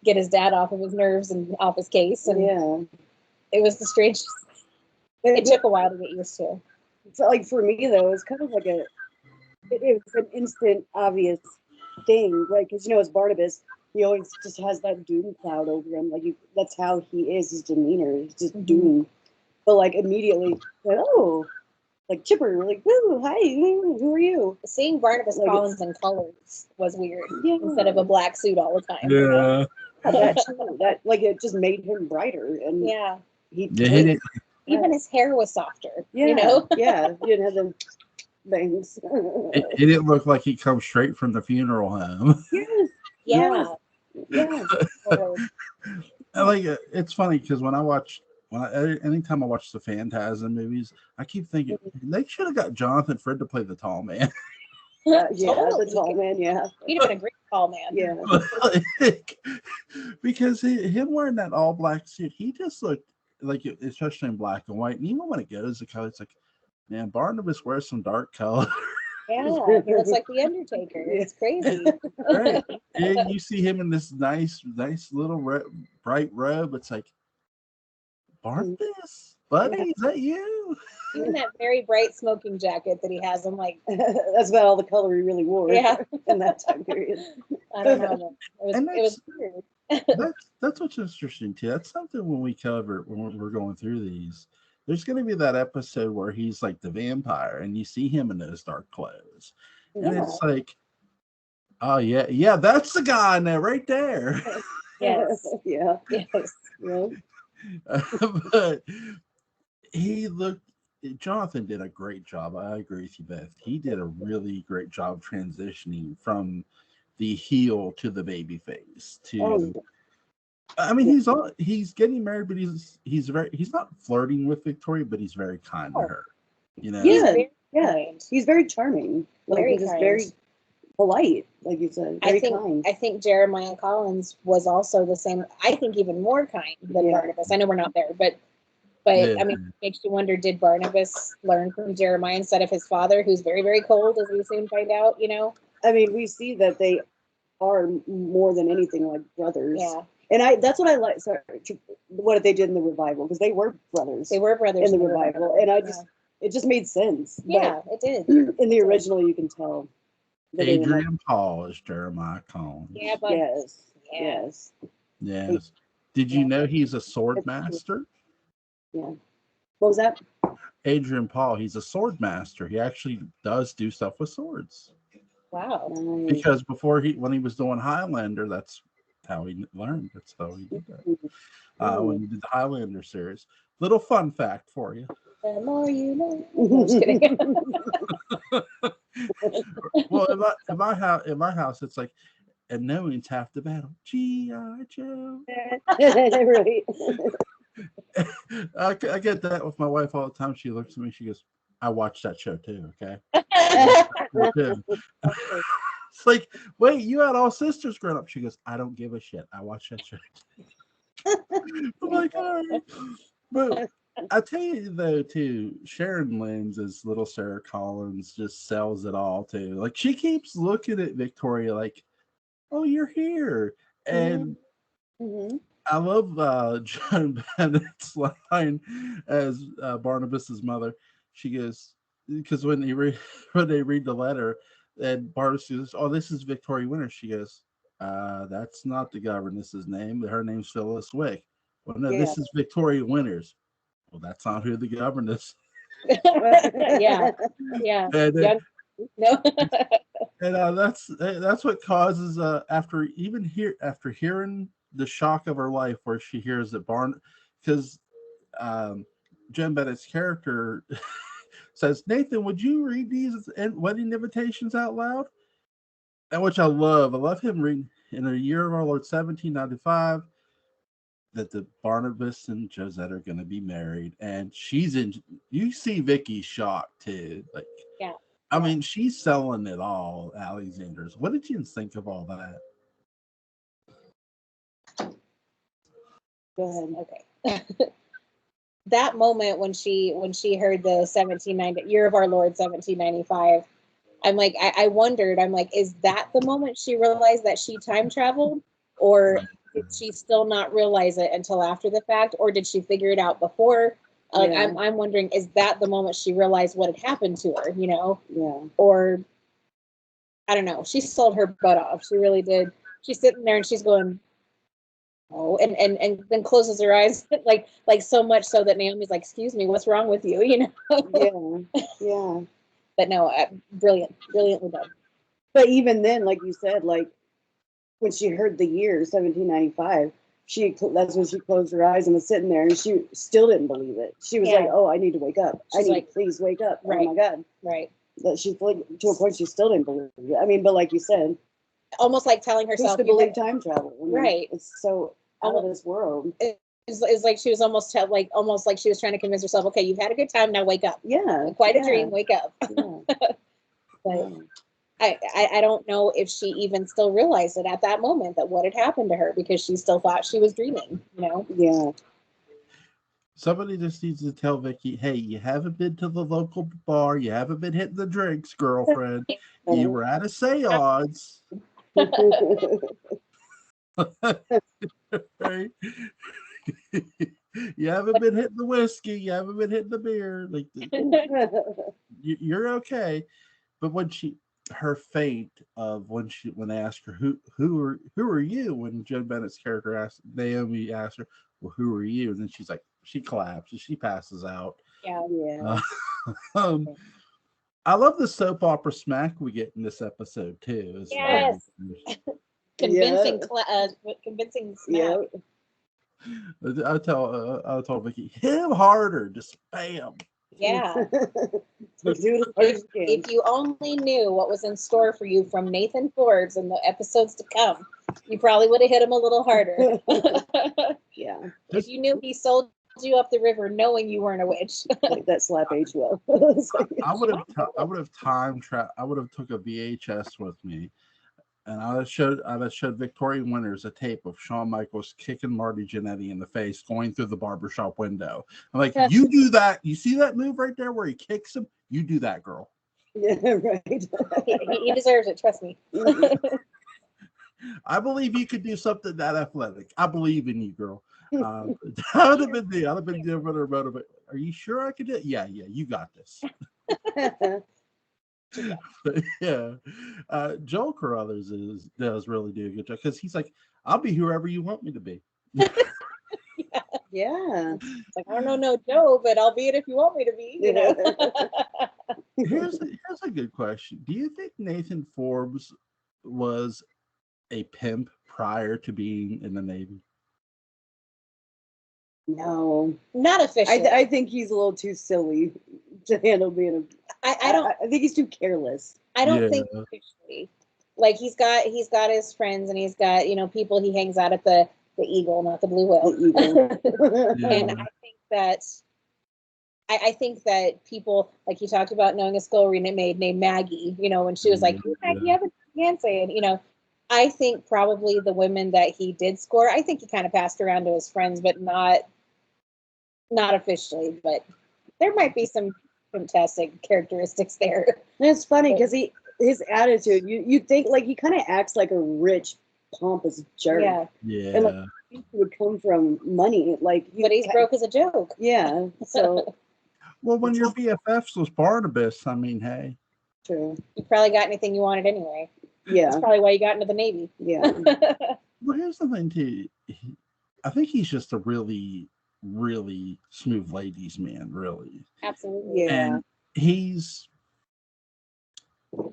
get his dad off of his nerves and off his case. And it was the strangest. It took a while to get used to. So, like for me though, it's kind of like it was an instant obvious thing, like because as Barnabas, he always just has that doom cloud over him. Like that's how he is. His demeanor is just doom. But like immediately, like chipper, like woo, hi, who are you? Seeing Barnabas Collins in colors was weird instead of a black suit all the time. Yeah, that like it just made him brighter, and even his hair was softer. He didn't have them bangs. It didn't look like he come straight from the funeral home. Yes. Yeah. like it's funny because anytime I watch the Phantasm movies, I keep thinking they should have got Jonathan Frid to play the tall man. The tall man. Yeah, he'd have been a great tall man. Yeah, because him wearing that all black suit, he just looked like, especially in black and white. And even when it goes to color, it's like, man, Barnabas wears some dark color. Yeah, he looks like the Undertaker. It's crazy. Right. And you see him in this nice little bright robe. It's like, Barnabas, buddy, is that you? Even that very bright smoking jacket that he has, I'm like, that's about all the color he really wore. Yeah. In that time period. I don't know. It was weird. That's what's interesting too. That's something when we cover when we're going through these. There's going to be that episode where he's like the vampire, and you see him in those dark clothes, and it's like, oh yeah, that's the guy in there right there. Yes. Yeah. Yes. Yeah. But Jonathan did a great job. I agree with you, Beth. He did a really great job transitioning from the heel to the baby face to. I mean, he's getting married, but he's not flirting with Victoria, but he's very kind to her. You know. He's very charming. Like he's just very polite, like you said. Very kind. I think Jeremiah Collins was also the same. I think even more kind than Barnabas. I know we're not there, but I mean, it makes you wonder: did Barnabas learn from Jeremiah instead of his father, who's very, very cold, as we soon find out? You know. I mean, we see that they are more than anything like brothers. Yeah. And that's what I like. Sorry, what they did in the revival, because they were brothers. They were brothers in the revival, and it just made sense. Yeah, it did. In the original, you can tell. Adrian Paul is Jeremiah Collins. Yeah, but yes. Did you know he's a sword master? Yeah. What was that? Adrian Paul, he's a sword master. He actually does do stuff with swords. Wow. Because when he was doing Highlander, that's how he learned. That's how he did that. When he did the Highlander series. Little fun fact for you. The more you know. No, I'm just kidding. Well, in my house, it's like, and knowing's half the battle. G.I. Joe. Right. I get that with my wife all the time. She looks at me, she goes, I watch that show too, okay? It's like, wait, you had all sisters growing up. She goes, I don't give a shit. I watch that show. I'm like, all right. But I tell you though, too, Sharon Lynn's as little Sarah Collins just sells it all too. Like she keeps looking at Victoria like, oh, you're here. And I love Joan Bennett's line as Barnabas's mother. She goes, because when they read the letter, and Barnabas says, "Oh, this is Victoria Winters." She goes, "That's not the governess's name. Her name's Phyllis Wick." Well, no, this is Victoria Winters. Well, that's not who the governess. Yeah. And, no. And that's what causes after hearing the shock of her life, where she hears that because Jen Bennett's character says, Nathan, would you read these wedding invitations out loud? And which I love. I love him reading in the year of our Lord 1795 that the Barnabas and Josette are going to be married, and you see Vicky's shocked too. Like, I mean, she's selling it all, Alexander's. What did you think of all that? Go ahead. Okay. That moment when she heard the 1790 year of our Lord 1795, I'm like, I wondered, I'm like, is that the moment she realized that she time traveled, or did she still not realize it until after the fact, or did she figure it out before? Like, I'm wondering, is that the moment she realized what had happened to her, you know? Yeah. Or, I don't know. She sold her butt off. She really did. She's sitting there and she's going, oh, and then closes her eyes, like so much so that Naomi's like, excuse me, what's wrong with you? You know? Yeah. But no, brilliantly done. But even then, like you said, like when she heard the year 1795, that's when she closed her eyes and was sitting there, and she still didn't believe it. She was like, "Oh, I need to wake up. Please wake up." Right. Oh my God. Right. But she, to a point, she still didn't believe it. I mean, but like you said, almost like telling herself to believe time travel. I mean, right. It's so out of this world. It's like she was almost like she was trying to convince herself, okay, you've had a good time, now wake up. Yeah. Quite a dream, wake up. Yeah. But I don't know if she even still realized it at that moment that what had happened to her, because she still thought she was dreaming, you know? Yeah. Somebody just needs to tell Vicky, hey, you haven't been to the local bar, you haven't been hitting the drinks, girlfriend. You were at a seance. Right? You haven't been hitting the whiskey, you haven't been hitting the beer. Like, you're okay. But when her faint of when they ask her who are you, when Joan Bennett's character asked Naomi asked her, well, who are you, and then she's like, she collapses, she passes out. Yeah. I love the soap opera smack we get in this episode too. Yes. Convincing smack. I'll tell Vicky, hit him harder, just bam. Yeah. If you only knew what was in store for you from Nathan Forbes in the episodes to come, you probably would have hit him a little harder. Yeah. If you knew he sold you up the river knowing you weren't a witch. Like that slap age well. I would have time traveled. I would have took a VHS with me, and I would have showed Victoria Winters a tape of Shawn Michaels kicking Marty Jannetty in the face going through the barbershop window. I'm like, you do that. You see that move right there where he kicks him? You do that, girl. Yeah, right. He deserves it, trust me. I believe you could do something that athletic. I believe in you, girl. That would have been me. I'd have been giving her motivation. Are you sure I could do it? Yeah, you got this. Yeah. Joel Carruthers does really do a good job, because he's like, I'll be whoever you want me to be. Yeah. It's like, I don't know Joe, but I'll be it if you want me to be, you know. Here's a good question. Do you think Nathan Forbes was a pimp prior to being in the Navy? No, not officially. I think he's a little too silly to handle being a. I think he's too careless. I don't think officially. Like he's got his friends, and he's got people he hangs out at the Eagle, not the Blue Whale. The Eagle. And I think that people, like he talked about knowing a scullery maid named Maggie, when she was like, Maggie, I've been dancing, I think probably the women that he did score, I think he kind of passed around to his friends, but not officially. But there might be some fantastic characteristics there. And it's funny because his attitude, you think like he kind of acts like a rich, pompous jerk. Yeah. And like he would come from money, but he's broke as a joke. Yeah. So. Well, when your BFFs was Barnabas, I mean, hey. True. You probably got anything you wanted anyway. Yeah. That's probably why you got into the Navy. Yeah. Well, here's the thing, too. I think he's just a really, really smooth ladies man, really. Absolutely. Yeah. And he's,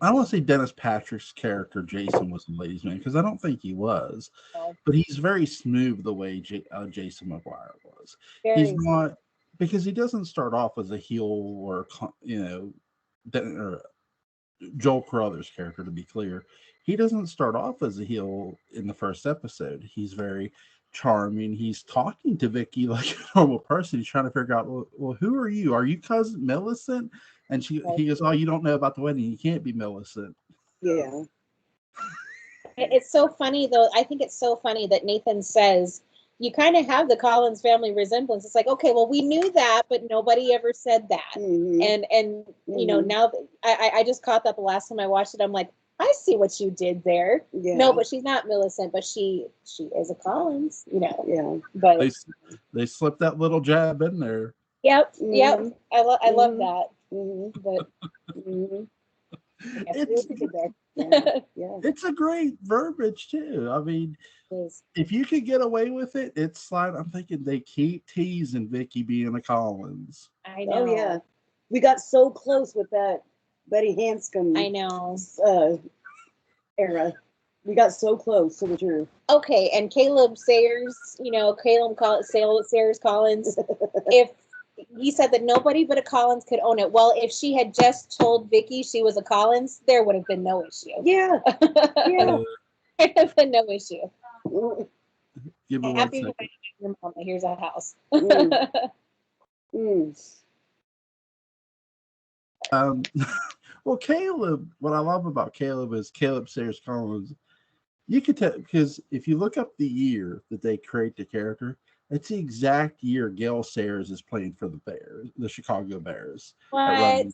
I don't want to say Dennis Patrick's character, Jason, was a ladies man, because I don't think he was. No. But he's very smooth the way Jason McGuire was. Very he's not, because he doesn't start off as a heel or Joel Carruthers' character, to be clear. He doesn't start off as a heel in the first episode. He's very charming. He's talking to Vicky like a normal person. He's trying to figure out, well, who are you? Are you cousin Millicent? And he goes, oh, you don't know about the wedding. You can't be Millicent. Yeah. It's so funny, though. I think it's so funny that Nathan says, you kind of have the Collins family resemblance. It's like, okay, well, we knew that, but nobody ever said that. Mm-hmm. And now I just caught that the last time I watched it. I'm like, I see what you did there. Yeah. No, but she's not Millicent, but she is a Collins, Yeah. But they slipped that little jab in there. Yep. Mm-hmm. Yep. I love that. Mm-hmm. But It's a great verbiage too. I mean, if you could get away with it, it's like, I'm thinking they keep teasing Vicky being a Collins. I know. Oh yeah, we got so close with that Betty Hanscom. I know. Era. We got so close to the truth. Okay, and Caleb Sayers, Sayers Collins. If he said that nobody but a Collins could own it. Well, if she had just told Vicky she was a Collins, there would have been no issue. Yeah. Yeah. There would have been no issue. Give me 1 Happy second. to your mom. Here's a house. Well, Caleb, what I love about Caleb is Caleb Sayers Collins. You could tell, because if you look up the year that they create the character, it's the exact year Gail Sayers is playing for the Bears, the Chicago Bears. What?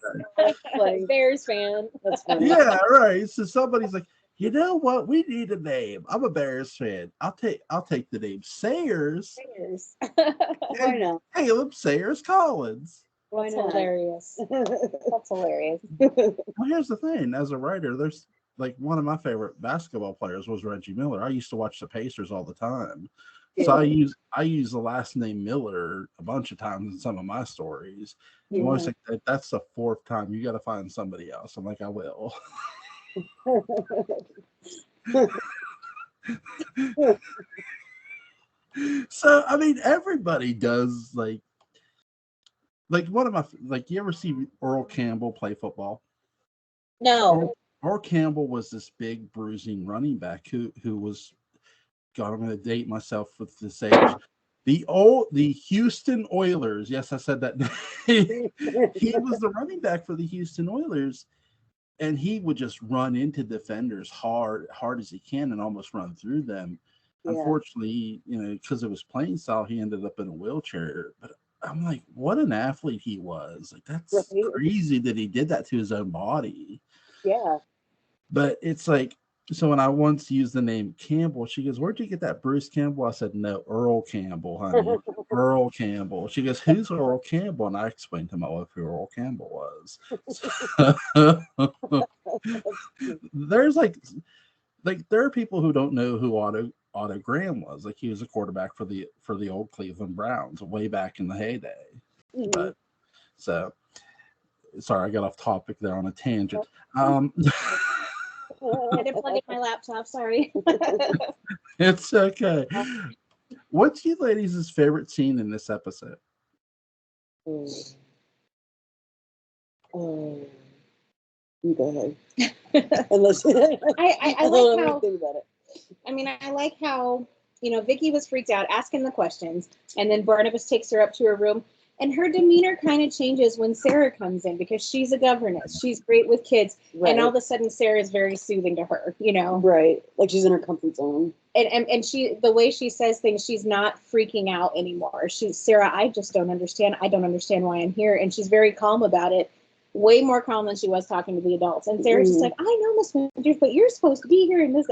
Bears fan. That's funny. Yeah, right. So somebody's like, you know what? We need a name. I'm a Bears fan. I'll take the name Sayers. Sayers. Why not? Caleb Sayers Collins. That's hilarious. That's hilarious. Well, here's the thing. As a writer, there's like one of my favorite basketball players was Reggie Miller. I used to watch the Pacers all the time. So I use the last name Miller a bunch of times in some of my stories. I'm always like, that's the fourth time. You got to find somebody else. I'm like, I will. So I mean, everybody does like one of my you ever see Earl Campbell play football? No. Earl Campbell was this big bruising running back who was, God, I'm going to date myself with this age. The Houston Oilers. Yes, I said that. He was the running back for the Houston Oilers, and he would just run into defenders hard as he can and almost run through them. Yeah. Unfortunately, because of his playing style, he ended up in a wheelchair. But I'm like, what an athlete he was. Like, that's crazy that he did that to his own body. Yeah. But it's like, so when I once used the name Campbell, she goes, where'd you get that, Bruce Campbell? I said, no, Earl Campbell, honey. Earl Campbell. She goes, who's Earl Campbell? And I explained to my wife who Earl Campbell was. There's there are people who don't know who Otto Graham was. Like, he was a quarterback for the old Cleveland Browns way back in the heyday. Mm-hmm. But so sorry, I got off topic there on a tangent. I didn't plug in my laptop. Sorry. It's okay. What's you ladies' favorite scene in this episode? You go ahead. Unless I like how. Think about it. I mean, I like how Vicky was freaked out asking the questions, and then Barnabas takes her up to her room. And her demeanor kind of changes when Sarah comes in because she's a governess. She's great with kids. Right. And all of a sudden, Sarah is very soothing to her, Right. Like she's in her comfort zone. And she, the way she says things, she's not freaking out anymore. Sarah, I just don't understand. I don't understand why I'm here. And she's very calm about it. Way more calm than she was talking to the adults. And Sarah's just like, I know, Miss Winters, but you're supposed to be here in this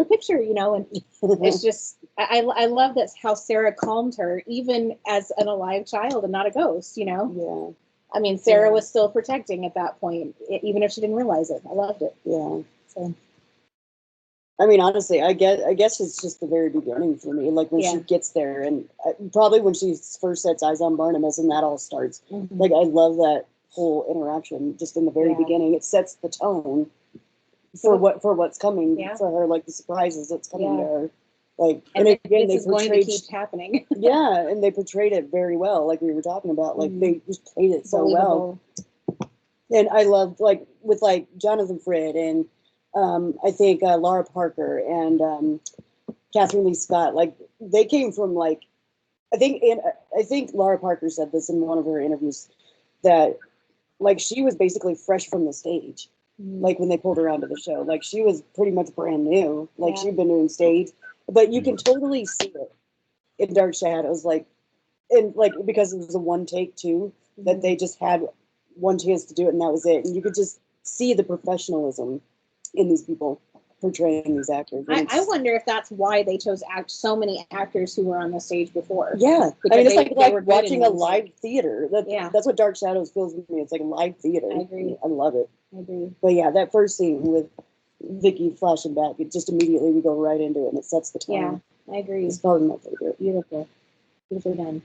picture, and it's just, I love that how Sarah calmed her, even as an alive child and not a ghost, Yeah. I mean, Sarah was still protecting at that point, even if she didn't realize it. I loved it. Yeah. So. I mean, honestly, I guess it's just the very beginning for me. Like when she gets there, and probably when she first sets eyes on Barnabas, and that all starts. Mm-hmm. Like, I love that whole interaction just in the very beginning. It sets the tone for what's coming for her, like the surprises that's coming to her. Like, and again, this is going to keep happening. Yeah, and they portrayed it very well, like we were talking about. Like they just played it so well. And I loved with Jonathan Frid and I think Laura Parker and Catherine Lee Scott. Like they came from I think Laura Parker said this in one of her interviews that she was basically fresh from the stage. Like when they pulled her onto the show, like she was pretty much brand new. Like she'd been doing stage, but you can totally see it in Dark Shadows. Because it was a one take too, that they just had one chance to do it and that was it. And you could just see the professionalism in these people portraying these actors. I wonder if that's why they chose so many actors who were on the stage before. Yeah, I mean, it's like watching a live theater. That's what Dark Shadows feels with me. It's like a live theater. I agree. I love it. I agree. But yeah, that first scene with Vicky flashing back, it just immediately we go right into it and it sets the tone. Yeah, I agree. It's probably my favorite. Beautiful. Beautifully done.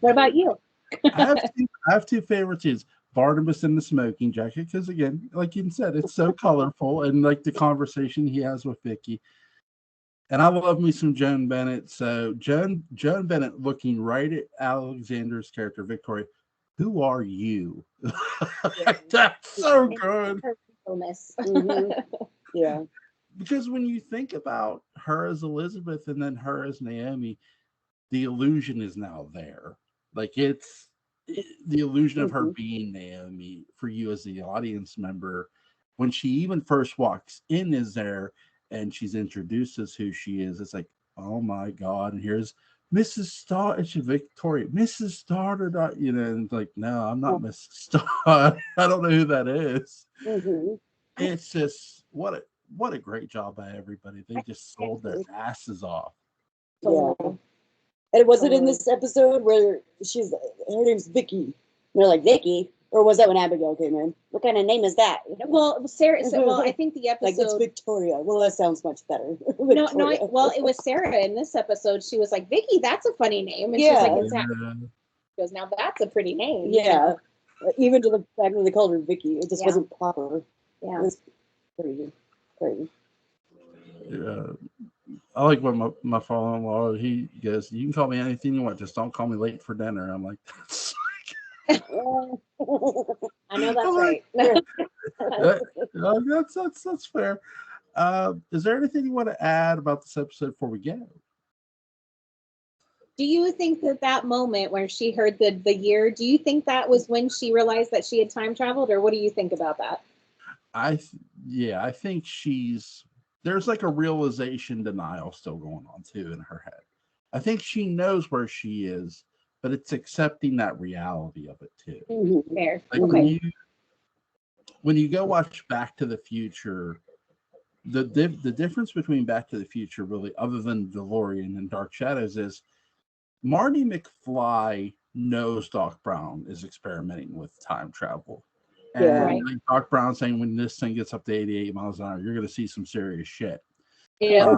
What about you? I have two favorite scenes. Barnabas in the smoking jacket, because again, like you said, it's so colorful, and the conversation he has with Vicky. And I love me some Joan Bennett. So Joan Bennett looking right at Alexander's character, Victoria. Who are you? That's so good. Mm-hmm. Yeah. because when you think about her as Elizabeth and then her as Naomi, the illusion is now there. Like the illusion of her being Naomi for you as the audience member, when she even first walks in, is there, and she's introduced as who she is. It's like, oh my God, and here's Mrs. Star, it's Victoria, Mrs. Starter, and it's like, no, I'm not Mrs. Star. I don't know who that is. It's just what a great job by everybody. They just sold their asses off. Yeah. And was it in this episode where her name's Vicky? And they're like, Vicky? Or was that when Abigail came in? What kind of name is that? Well, Sarah. Well, I think the episode. Like, it's Victoria. Well, that sounds much better. No. Well, it was Sarah in this episode. She was like, Vicky, that's a funny name. And she's like, exactly. She goes, now that's a pretty name. Yeah. Even to the fact that they called her Vicky, it just wasn't proper. Yeah. It was crazy. Yeah. I like when my father-in-law, he goes, you can call me anything you want, just don't call me late for dinner. I'm like, that's I know that's right. That's fair. Is there anything you want to add about this episode before we go? Do you think that moment when she heard the year, do you think that was when she realized that she had time traveled, or what do you think about that? I think there's like a realization denial still going on too in her head. I think she knows where she is, but it's accepting that reality of it too. Fair. Like when you go watch Back to the Future, the difference between Back to the Future, really, other than DeLorean and Dark Shadows, is Marty McFly knows Doc Brown is experimenting with time travel. And like Doc Brown saying, when this thing gets up to 88 miles an hour, you're going to see some serious shit. Yeah.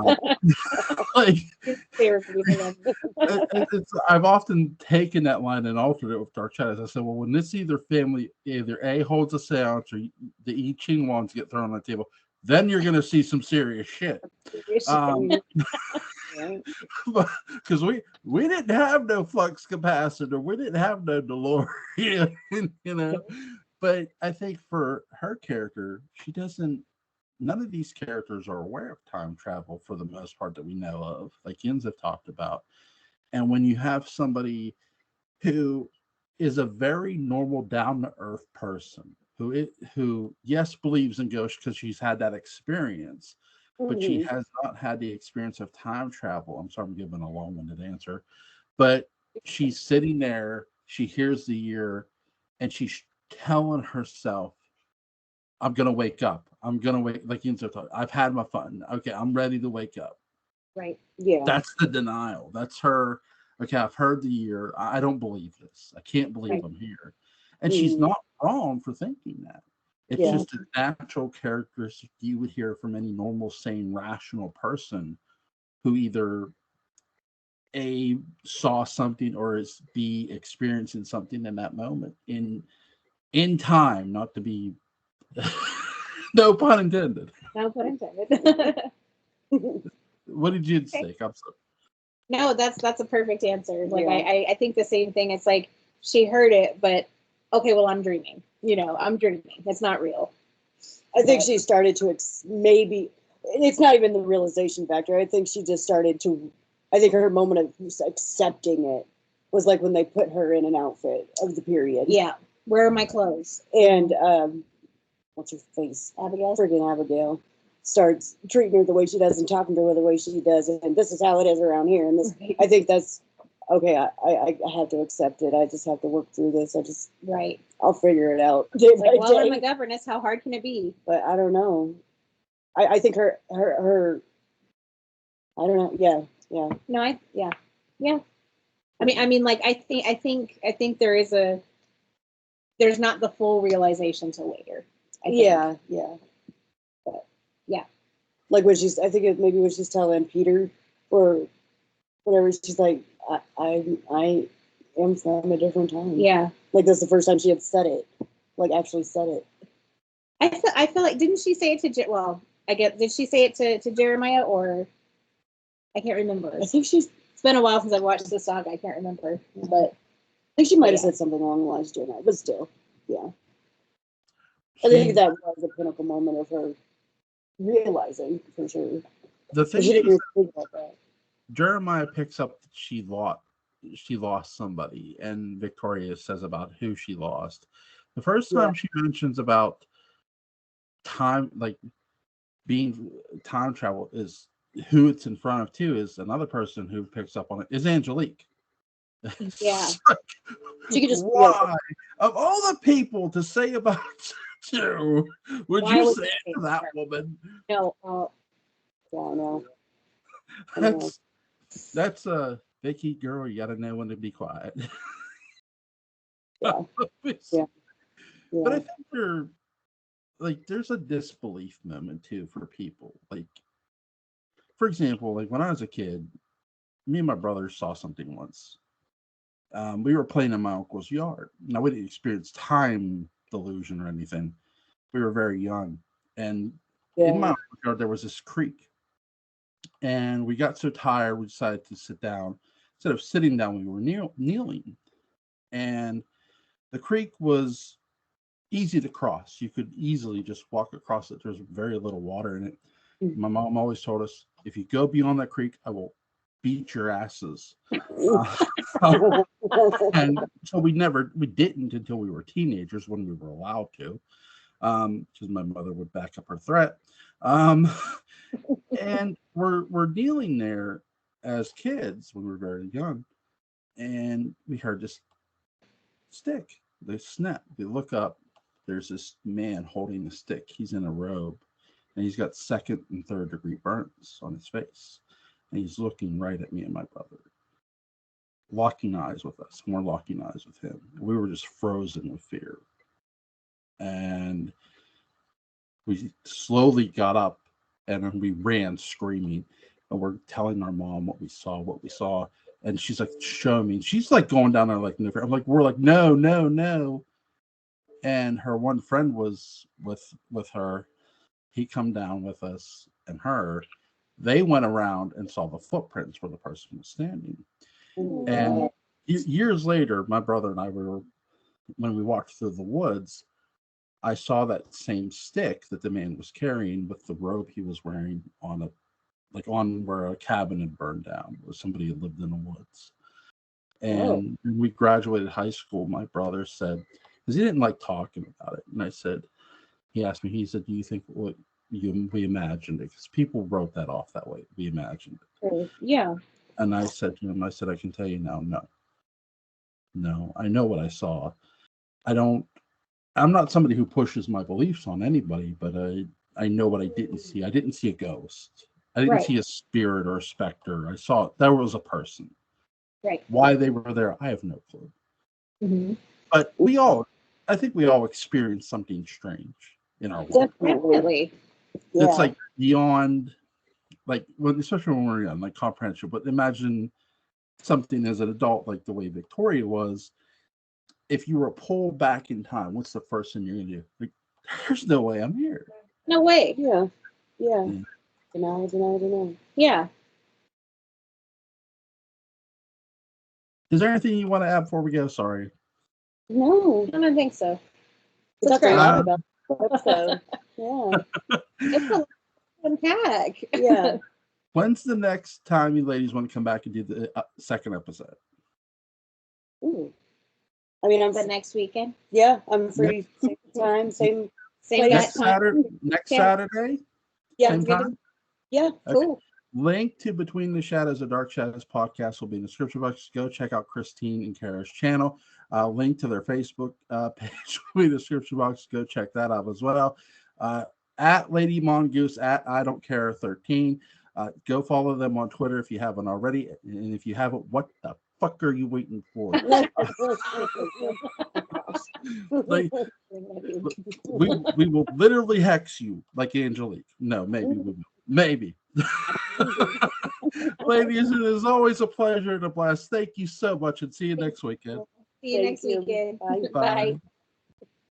I've often taken that line and altered it with Dark Shadows. I said, well, when this family either A, holds a seance, or the I Ching wands get thrown on the table, then you're going to see some serious shit. Because we didn't have no flux capacitor, we didn't have no DeLorean, But I think for her character, none of these characters are aware of time travel for the most part that we know of, like Jens have talked about. And when you have somebody who is a very normal, down-to-earth person who yes, believes in ghosts because she's had that experience, but she has not had the experience of time travel. I'm sorry, I'm giving a long-winded answer, but she's sitting there, she hears the year, and she's telling herself, I'm going to wake up. I'm going to wake, like Enzo thought, I've had my fun. Okay, I'm ready to wake up. Right. Yeah. That's the denial. That's her. Okay, I've heard the year. I don't believe this. I can't believe I'm here. And she's not wrong for thinking that. It's just a natural characteristic you would hear from any normal, sane, rational person who either A, saw something, or is B, experiencing something in that moment in time, not to be no pun intended. No pun intended. What did you say? I'm sorry. No, that's a perfect answer. Like I think the same thing. It's like she heard it, but okay, well, I'm dreaming. I'm dreaming. It's not real. I think she started to maybe it's not even the realization factor. I think she just started to. I think her moment of accepting it was like when they put her in an outfit of the period. Yeah. Where are my clothes? And what's her face? Abigail. Friggin' Abigail starts treating her the way she does and talking to her the way she does, and this is how it is around here. And this, I think that's okay. I have to accept it. I just have to work through this. I'll figure it out. Well, I'm a governess. How hard can it be? But I don't know. I think her. I don't know. Yeah. No, yeah. I mean, like I think there's not the full realization till later. Yeah. But yeah. Like when she's, I think it maybe when she's telling Peter or whatever, she's like, I am from a different time. Yeah. Like that's the first time she had said it, like actually said it. I feel like, didn't she say it to, did she say it to Jeremiah, or I can't remember. I think it's been a while since I've watched the saga. I can't remember, but I think she might have said something along the lines of Jeremiah, but still, yeah. I think that was a pinnacle moment of her realizing for sure. The thing She didn't is, even think about that. Jeremiah picks up that she lost somebody, and Victoria says about who she lost. The first time she mentions about time, like being time travel, is who it's in front of too, is another person who picks up on it, is Angelique. Yeah. She could just Why, of all the people to say about you, would Why you would say you it to that woman? No, yeah, I know. That's a Vicky girl. You gotta know when to be quiet. Yeah. Yeah. But I think there's a disbelief moment too for people. Like, for example, like when I was a kid, me and my brother saw something once. We were playing in my uncle's yard. Now, we didn't experience time delusion or anything. We were very young. And in my uncle's yard, there was this creek. And we got so tired, we decided to sit down. Instead of sitting down, we were kneeling. And the creek was easy to cross. You could easily just walk across it. There's very little water in it. My mom always told us, if you go beyond that creek, I will beat your asses. And so we didn't until we were teenagers, when we were allowed to, because my mother would back up her threat. And we're kneeling there as kids when we were very young, and we heard this stick. They snap. We look up. There's this man holding the stick. He's in a robe, and he's got second and third degree burns on his face, and he's looking right at me and my brother, locking eyes with us. And we're locking eyes with him. We were just frozen with fear, and we slowly got up, and then we ran screaming, and we're telling our mom what we saw, and she's like, show me. She's like going down there like, I'm like, we're like, no. And her one friend was with her. He come down with us and her. They went around and saw the footprints where the person was standing. And years later, my brother and I when we walked through the woods, I saw that same stick that the man was carrying with the robe he was wearing on where a cabin had burned down, where somebody had lived in the woods. And when we graduated high school, my brother said, because he didn't like talking about it, and he asked me, he said, do you think we imagined it? Because people wrote that off that way. We imagined it. Yeah. And I said to him, I can tell you now, no, I know what I saw. I'm not somebody who pushes my beliefs on anybody, but I know what I didn't see. I didn't see a ghost. I didn't see a spirit or a specter. I saw there was a person. Right. Why they were there, I have no clue. Mm-hmm. But I think we all experienced something strange in our world. Definitely. It's like beyond, like, especially when we're young, like comprehension. But imagine something as an adult, like the way Victoria was. If you were pulled back in time, what's the first thing you're gonna do? Like, there's no way I'm here. No way. Yeah. Deny. Yeah. Is there anything you want to add before we go? Sorry. No, I don't think so. we talked a lot about that, so It's a lot to unpack. yeah. When's the next time you ladies want to come back and do the second episode? Ooh. I mean, the next weekend. Yeah, I'm free. Same time, same next time. Saturday. Next Saturday. Yeah, same time. Yeah, cool. Okay. Link to Between the Shadows of Dark Shadows podcast will be in the description box. Go check out Christine and Cara's channel. Link to their Facebook page will be in the description box. Go check that out as well. At Lady Mongoose, at I Don't Care 13. Go follow them on Twitter if you haven't already. And if you haven't, what the fuck are you waiting for? Like, we will literally hex you like Angelique. No, maybe we will. Maybe. Ladies, it is always a pleasure and a blast. Thank you so much, and see you next weekend. See you next weekend. Bye. Bye.